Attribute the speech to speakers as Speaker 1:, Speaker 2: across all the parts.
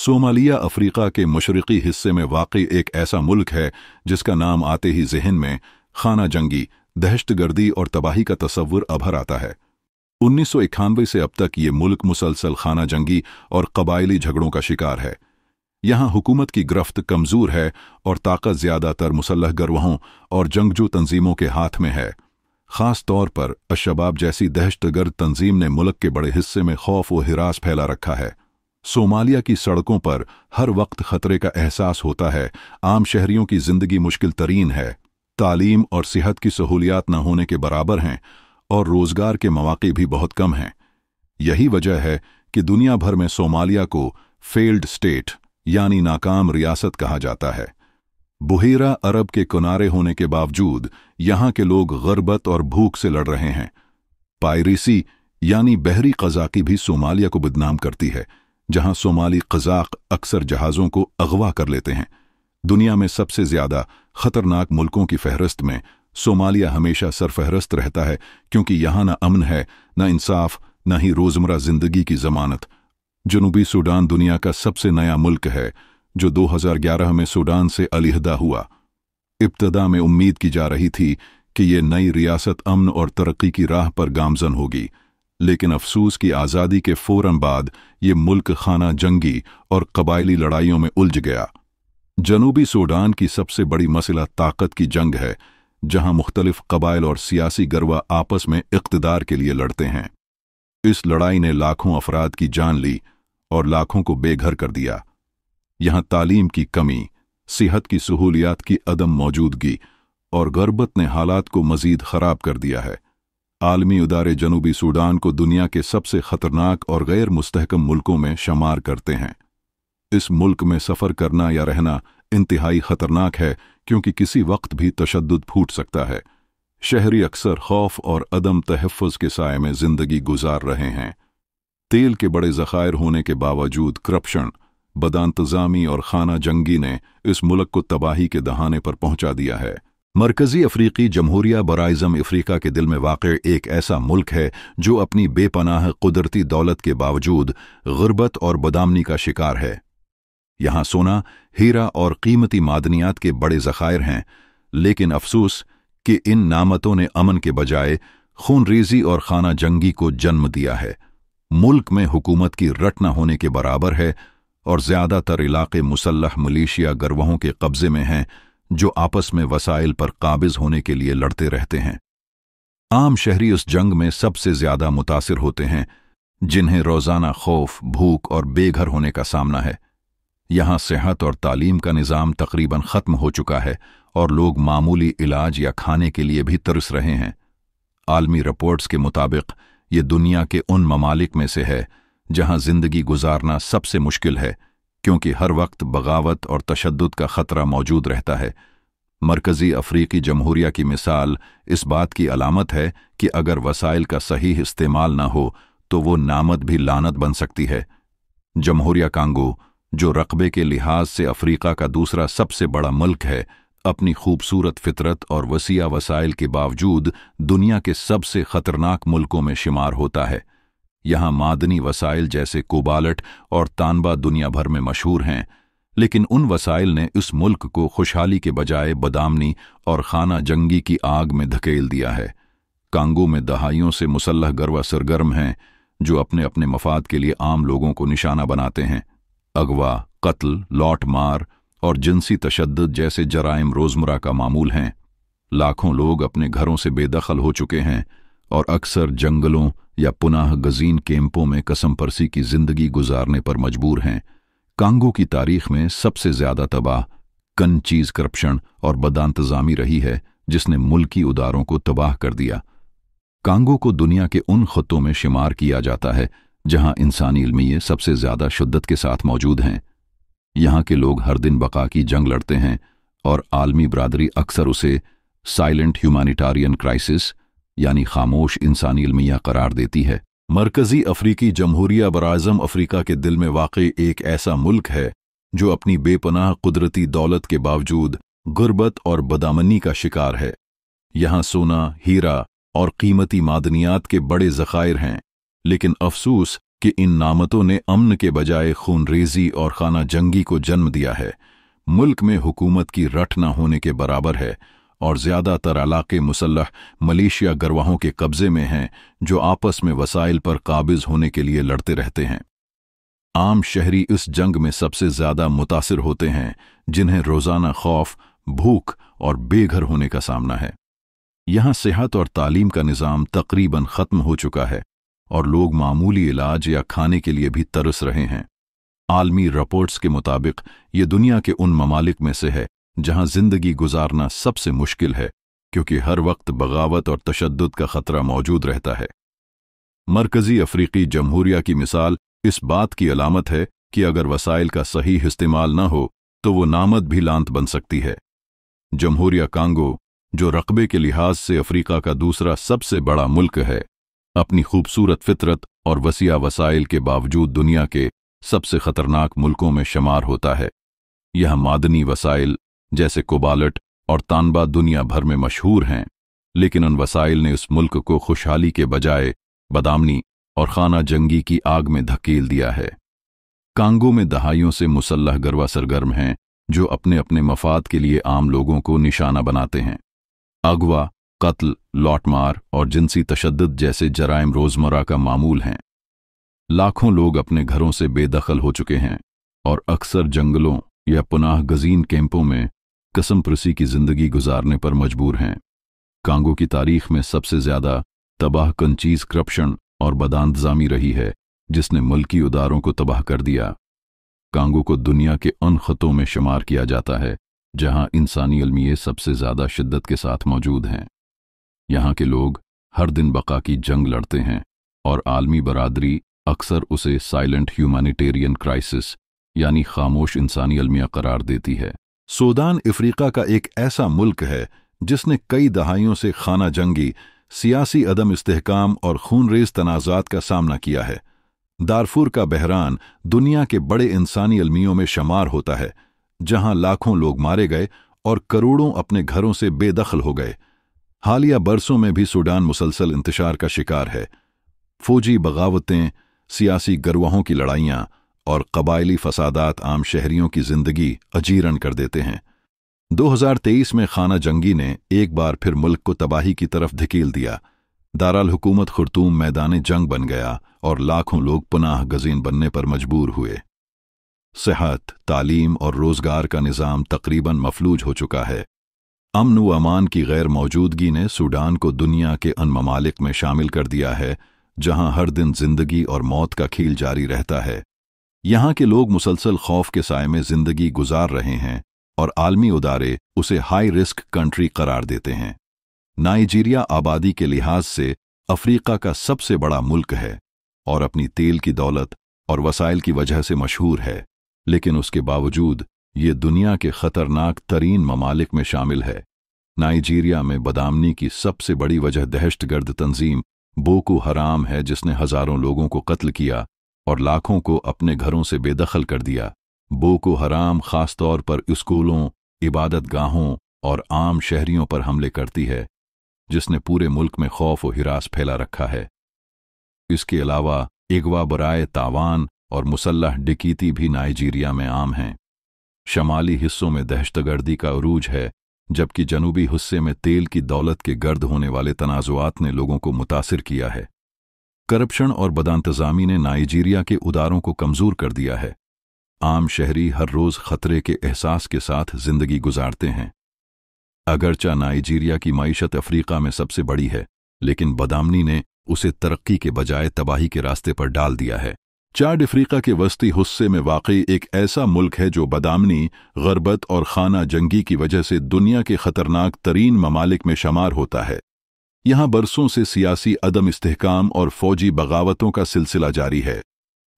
Speaker 1: Somalia Africa के मशरक़ी हिस्से में वाक़ई एक ऐसा मुल्क है जिसका नाम आते ही ज़हन में खाना जंगी, दहशतगर्दी और तबाही का तस्वुर अभर आता है। 1991 से अब तक ये मुल्क मुसलसल खाना जंगी और कबायली झगड़ों का शिकार है। यहाँ हुकूमत की गिरफ्त कमज़ोर है और ताकत ज़्यादातर मुसल्लह गिरोहों और जंगजू तंजीमों के हाथ में है। ख़ास तौर पर अशबाब जैसी दहशतगर्द तंजीम ने मुल्क के बड़े हिस्से में खौफ व हिरास फैला रखा है। सोमालिया की सड़कों पर हर वक्त खतरे का एहसास होता है। आम शहरियों की जिंदगी मुश्किल तरीन है। तालीम और सेहत की सहूलियात न होने के बराबर हैं और रोजगार के मौके भी बहुत कम हैं। यही वजह है कि दुनिया भर में सोमालिया को फेल्ड स्टेट यानी नाकाम रियासत कहा जाता है। बुहेरा अरब के किनारे होने के बावजूद यहाँ के लोग गुर्बत और भूख से लड़ रहे हैं। पायरेसी यानी बहरी क़ज़ाक़ी भी सोमालिया को बदनाम करती है, जहां सोमाली क़ज़ाक़ अक्सर जहाज़ों को अगवा कर लेते हैं। दुनिया में सबसे ज़्यादा ख़तरनाक मुल्कों की फहरिस्त में सोमालिया हमेशा सरफहरस्त रहता है, क्योंकि यहाँ न अमन है, न इंसाफ, न ही रोज़मर्रा ज़िंदगी की ज़मानत। जनूबी सूडान दुनिया का सबसे नया मुल्क है, जो 2011 में सूडान से अलहदा हुआ। इब्तदा में उम्मीद की जा रही थी कि ये नई रियासत अमन और तरक्की की राह पर गामज़न होगी, लेकिन अफसोस की आज़ादी के फ़ौरन बाद ये मुल्क खाना जंगी और कबायली लड़ाइयों में उलझ गया। जनूबी सूडान की सबसे बड़ी मसला ताकत की जंग है, जहां मुख्तलिफ कबाइल और सियासी गरवा आपस में इक़्तिदार के लिए लड़ते हैं। इस लड़ाई ने लाखों अफराद की जान ली और लाखों को बेघर कर दिया। यहाँ तालीम की कमी, सेहत की सहूलियात की अदम मौजूदगी और गुर्बत ने हालात को मज़ीद ख़राब कर दिया है। आलमी इदारे जनूबी सूडान को दुनिया के सबसे ख़तरनाक और गैर मुस्तहकम मुल्कों में शुमार करते हैं। इस मुल्क में सफ़र करना या रहना इंतहाई ख़तरनाक है, क्योंकि किसी वक्त भी तशद्दुद फूट सकता है। शहरी अक्सर खौफ और अदम तहफ़्फ़ुज़ के साए में ज़िंदगी गुजार रहे हैं। तेल के बड़े ज़खायर होने के बावजूद करप्शन, बदइंतज़ामी और खाना जंगी ने इस मुल्क को तबाही के दहाने पर पहुंचा दिया है। मरकज़ी अफ्रीकी जमहूरिया बराइज़म अफ्रीका के दिल में वाक़ एक ऐसा मुल्क है जो अपनी बेपनाह कुदरती दौलत के बावजूद गुर्बत और बदआमनी का शिकार है। यहाँ सोना, हीरा और कीमती मादनियात के बड़े ज़खायर हैं, लेकिन अफसोस कि इन नामतों ने अमन के बजाय खूनरेज़ी और खाना जंगी को जन्म दिया है। मुल्क में हुकूमत की रट न होने के बराबर है और ज़्यादातर इलाके मुसल्लह मिलिशिया गरवहों के कब्ज़े में हैं, जो आपस में वसाइल पर काबिज होने के लिए लड़ते रहते हैं। आम शहरी उस जंग में सबसे ज़्यादा मुतासिर होते हैं, जिन्हें रोज़ाना खौफ, भूख और बेघर होने का सामना है। यहाँ सेहत और तालीम का निज़ाम तकरीबन ख़त्म हो चुका है और लोग मामूली इलाज या खाने के लिए भी तरस रहे हैं। आलमी रिपोर्ट्स के मुताबिक ये दुनिया के उन ममालिक में से है जहाँ ज़िंदगी गुजारना सबसे मुश्किल है, क्योंकि हर वक्त बगावत और तशद्दुद का ख़तरा मौजूद रहता है। मरकज़ी अफ्रीकी जमहूरिया की मिसाल इस बात की अलामत है कि अगर वसाइल का सही इस्तेमाल न हो तो वो नामत भी लानत बन सकती है। जमहूरिया कांगो, जो रकबे के लिहाज से अफ्रीका का दूसरा सबसे बड़ा मुल्क है, अपनी खूबसूरत फितरत और वसीया वसाइल के बावजूद दुनिया के सबसे ख़तरनाक मुल्कों में शुमार होता है। यहाँ मादनी वसाइल जैसे कोबाल्ट और तांबा दुनिया भर में मशहूर हैं, लेकिन उन वसाइल ने इस मुल्क को खुशहाली के बजाय बदआमनी और खाना जंगी की आग में धकेल दिया है। कांगो में दहाइयों से मुसल्लह गरवा सरगर्म हैं, जो अपने अपने मफाद के लिए आम लोगों को निशाना बनाते हैं। अगवा, कत्ल, लौट मार और जिनसी तशद्दुद जैसे जराइम रोज़मर्रा का मामूल हैं। लाखों लोग अपने घरों से बेदखल हो चुके हैं और अक्सर जंगलों या पुनः गज़ीन कैंपों में कसम परसी की जिंदगी गुजारने पर मजबूर हैं। कांगो की तारीख में सबसे ज्यादा तबाह कन चीज करप्शन और बदइंतज़ामी रही है, जिसने मुल्की उदारों को तबाह कर दिया। कांगो को दुनिया के उन खत्तों में शुमार किया जाता है जहां इंसानी इल्मिये सबसे ज्यादा शिद्दत के साथ मौजूद हैं। यहाँ के लोग हर दिन बका की जंग लड़ते हैं और आलमी बरादरी अक्सर उसे साइलेंट ह्यूमैनिटारियन क्राइसिस यानी खामोश इंसानी इल्मिया करार देती है। मरकज़ी अफ्रीकी जमहूरिया बराइज़म अफ्रीका के दिल में वाक़ई एक ऐसा मुल्क है जो अपनी बेपनाह कुदरती दौलत के बावजूद गुर्बत और बदआमनी का शिकार है। यहाँ सोना, हीरा और कीमती मादनियात के बड़े ज़खायर हैं, लेकिन अफसोस कि इन नामतों ने अमन के बजाय खूनरेजी और खाना जंगी को जन्म दिया है। मुल्क में हुकूमत की रट न होने के बराबर है और ज़्यादातर इलाके मुसल्लह मलेशिया गरवाहों के कब्जे में हैं, जो आपस में वसाइल पर काबिज होने के लिए लड़ते रहते हैं। आम शहरी इस जंग में सबसे ज़्यादा मुतासिर होते हैं, जिन्हें रोज़ाना खौफ, भूख और बेघर होने का सामना है। यहाँ सेहत और तालीम का निज़ाम तकरीबन ख़त्म हो चुका है और लोग मामूली इलाज या खाने के लिए भी तरस रहे हैं। आलमी रिपोर्ट्स के मुताबिक ये दुनिया के उन ममालिक में से है जहां जिंदगी गुजारना सबसे मुश्किल है, क्योंकि हर वक्त बगावत और तशद्दुद का खतरा मौजूद रहता है। मरकजी अफ्रीकी जमहूरिया की मिसाल इस बात की अलामत है कि अगर वसाइल का सही इस्तेमाल न हो तो वो नामत भी लांत बन सकती है। जमहूरिया कांगो, जो रकबे के लिहाज से अफ्रीका का दूसरा सबसे बड़ा मुल्क है, अपनी खूबसूरत फितरत और वसीआ वसाइल के बावजूद दुनिया के सबसे खतरनाक मुल्कों में शुमार होता है। यह मादनी वसाइल जैसे कोबाल्ट और तांबा दुनिया भर में मशहूर हैं, लेकिन उन वसाइल ने इस मुल्क को खुशहाली के बजाय बदामनी और खाना जंगी की आग में धकेल दिया है। कांगो में दहाइयों से मुसल्लह गरवा सरगर्म हैं, जो अपने अपने मफाद के लिए आम लोगों को निशाना बनाते हैं। अगवा, कत्ल, लौटमार और जिनसी तशद्दुद जैसे जराइम रोजमर्रा का मामूल हैं। लाखों लोग अपने घरों से बेदखल हो चुके हैं और अक्सर जंगलों या पुनाह गजीन कैंपों में कसमपरसी की जिंदगी गुजारने पर मजबूर हैं। कांगो की तारीख में सबसे ज्यादा तबाह कन चीज करप्शन और बदइंतजामी रही है, जिसने मुल्की उदारों को तबाह कर दिया। कांगो को दुनिया के उन खतों में शुमार किया जाता है जहां इंसानी अलमिये सबसे ज्यादा शिद्दत के साथ मौजूद हैं। यहाँ के लोग हर दिन बका की जंग लड़ते हैं और आलमी बरादरी अक्सर उसे साइलेंट ह्यूमैनिटेरियन क्राइसिस यानी खामोश इंसानी अलमिया करार देती है। सूडान अफ्रीका का एक ऐसा मुल्क है जिसने कई दहाइयों से खाना जंगी, सियासी अदम इस्तेहकाम और खूनरेज तनाज़ात का सामना किया है। दारफूर का बहरान दुनिया के बड़े इंसानी अलमियों में शुमार होता है, जहां लाखों लोग मारे गए और करोड़ों अपने घरों से बेदखल हो गए। हालिया बरसों में भी सूडान मुसलसल इंतशार का शिकार है। फौजी बगावतें, सियासी गरवाहों की लड़ाइयां और कबायली फसादात आम शहरियों की जिंदगी अजीरन कर देते हैं। 2023 में खाना जंगी ने एक बार फिर मुल्क को तबाही की तरफ धकेल दिया। दाराल हुकूमत खुर्तूम मैदान जंग बन गया और लाखों लोग पुनाह गजीन बनने पर मजबूर हुए। सेहत, तालीम और रोजगार का निज़ाम तकरीबन मफलूज हो चुका है। अमन व अमान की गैर मौजूदगी ने सूडान को दुनिया के उन ममालिक में शामिल कर दिया है जहां हर दिन जिंदगी और मौत का खेल जारी रहता है। यहाँ के लोग मुसलसल खौफ के साए में जिंदगी गुजार रहे हैं और आलमी उदारे उसे हाई रिस्क कंट्री करार देते हैं। नाइजीरिया आबादी के लिहाज से अफ्रीका का सबसे बड़ा मुल्क है और अपनी तेल की दौलत और वसाइल की वजह से मशहूर है, लेकिन उसके बावजूद ये दुनिया के खतरनाक तरीन ममालिक में शामिल है। नाइजीरिया में बदामनी की सबसे बड़ी वजह दहशतगर्द तंजीम बोको हराम है, जिसने हजारों लोगों को कत्ल किया और लाखों को अपने घरों से बेदखल कर दिया। बोको हराम खास तौर पर स्कूलों, इबादत गाहों और आम शहरियों पर हमले करती है, जिसने पूरे मुल्क में खौफ और हिरास फैला रखा है। इसके अलावा इगवा बराए तावान और मुसल्लह डकैती भी नाइजीरिया में आम हैं। शमाली हिस्सों में दहशतगर्दी का उरूज है, जबकि जनूबी हिस्से में तेल की दौलत के गर्द होने वाले तनाज़ुआत ने लोगों को मुतासिर किया है। करप्शन और बदइंतज़ामी ने नाइजीरिया के उदारों को कमज़ोर कर दिया है। आम शहरी हर रोज़ खतरे के एहसास के साथ जिंदगी गुजारते हैं। अगरचा नाइजीरिया की मईशत अफ्रीका में सबसे बड़ी है, लेकिन बदामनी ने उसे तरक्की के बजाय तबाही के रास्ते पर डाल दिया है। चाड अफ्रीका के वस्ती हिस्से में वाकई एक ऐसा मुल्क है जो बदामनी, गरबत और खाना जंगी की वजह से दुनिया के खतरनाक तरीन ममालिक में शुमार होता है। यहाँ बरसों से सियासी अदम इस्तेहकाम और फौजी बगावतों का सिलसिला जारी है।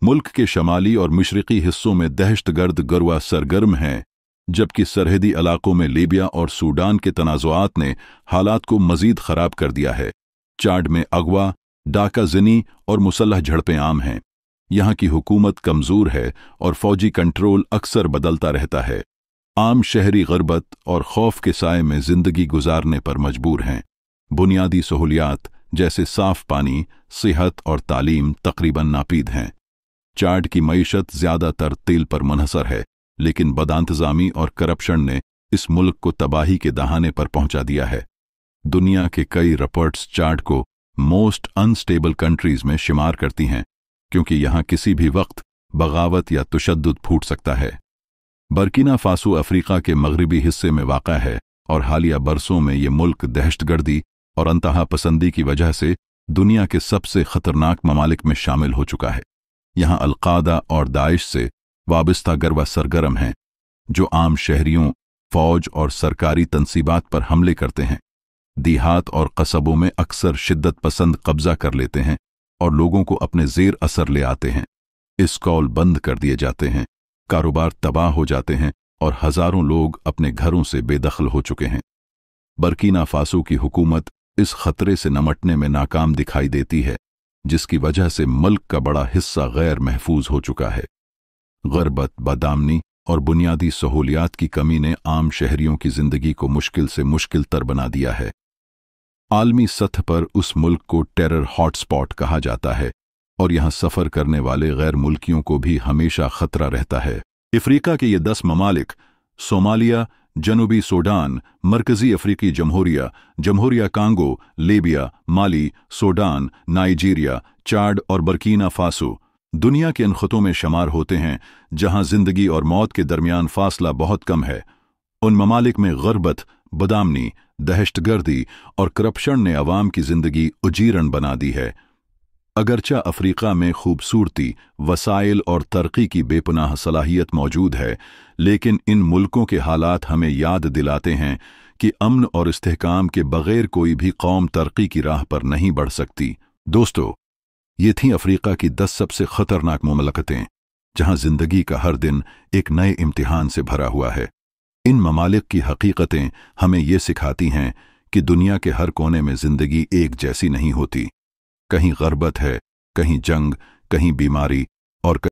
Speaker 1: मुल्क के शमाली और मशरक़ी हिस्सों में दहशतगर्द गरवा सरगर्म हैं, जबकि सरहदी इलाकों में लीबिया और सूडान के तनाज़ुआत ने हालात को मजीद खराब कर दिया है। चाड में अगवा, डाका ज़नी और मुसल्लह झड़पें आम हैं। यहाँ की हुकूमत कमज़ोर है और फौजी कंट्रोल अक्सर बदलता रहता है। आम शहरी गरबत और खौफ के साए में जिंदगी गुजारने पर मजबूर हैं। बुनियादी सहूलियात जैसे साफ पानी, सेहत और तालीम तकरीबन नापीद हैं। चाड की मईशत ज़्यादातर तेल पर मुनहसर है, लेकिन बदइंतज़ामी और करप्शन ने इस मुल्क को तबाही के दहाने पर पहुंचा दिया है। दुनिया के कई रिपोर्ट्स चाड को मोस्ट अनस्टेबल कंट्रीज में शुमार करती हैं, क्योंकि यहां किसी भी वक्त बगावत या तशद्दुद फूट सकता है। बर्किना फासो अफ्रीका के मगरबी हिस्से में वाक़ा है और हालिया बरसों में ये मुल्क दहशतगर्दी और अंतहा पसंदी की वजह से दुनिया के सबसे खतरनाक ममालिक में शामिल हो चुका है। यहाँ अलकायदा और दाइश से वाबस्ता गरबा सरगर्म हैं, जो आम शहरियों, फौज और सरकारी तंसीबात पर हमले करते हैं। देहात और कस्बों में अक्सर शिद्दत पसंद कब्जा कर लेते हैं और लोगों को अपने जेर असर ले आते हैं। स्कूल बंद कर दिए जाते हैं, कारोबार तबाह हो जाते हैं और हजारों लोग अपने घरों से बेदखल हो चुके हैं। बर्किना फासो की हुकूमत इस खतरे से निपटने में नाकाम दिखाई देती है, जिसकी वजह से मुल्क का बड़ा हिस्सा गैर महफूज हो चुका है। गुर्बत, बदआमनी और बुनियादी सहूलियात की कमी ने आम शहरियों की जिंदगी को मुश्किल से मुश्किल तर बना दिया है। आलमी सतह पर उस मुल्क को टेरर हॉटस्पॉट कहा जाता है और यहां सफर करने वाले गैर मुल्कियों को भी हमेशा खतरा रहता है। अफ्रीका के ये 10 ममालिक सोमालिया, जनूबी सूडान, मरकजी अफ्रीकी जमहूरिया, जमहूरिया कांगो, लीबिया, माली, सूडान, नाइजीरिया, चाड और बर्किना फासो दुनिया के इन खितों में शुमार होते हैं जहां जिंदगी और मौत के दरमियान फासला बहुत कम है। उन ममालिक में गुर्बत, बदआमनी, दहशतगर्दी और करप्शन ने अवाम की जिंदगी उजीरन बना दी है। अगरचा अफ्रीका में खूबसूरती, वसाइल और तरक्की की बेपनाह सलाहियत मौजूद है, लेकिन इन मुल्कों के हालात हमें याद दिलाते हैं कि अमन और इस्तेहकाम के बगैर कोई भी कौम तरक्की की राह पर नहीं बढ़ सकती। दोस्तों, ये थीं अफ्रीका की 10 सबसे खतरनाक मुमलकतें, जहां जिंदगी का हर दिन एक नए इम्तिहान से भरा हुआ है। इन ममालिक की हकीकतें हमें ये सिखाती हैं कि दुनिया के हर कोने में जिंदगी एक जैसी नहीं होती। कहीं गुर्बत है, कहीं जंग, कहीं बीमारी और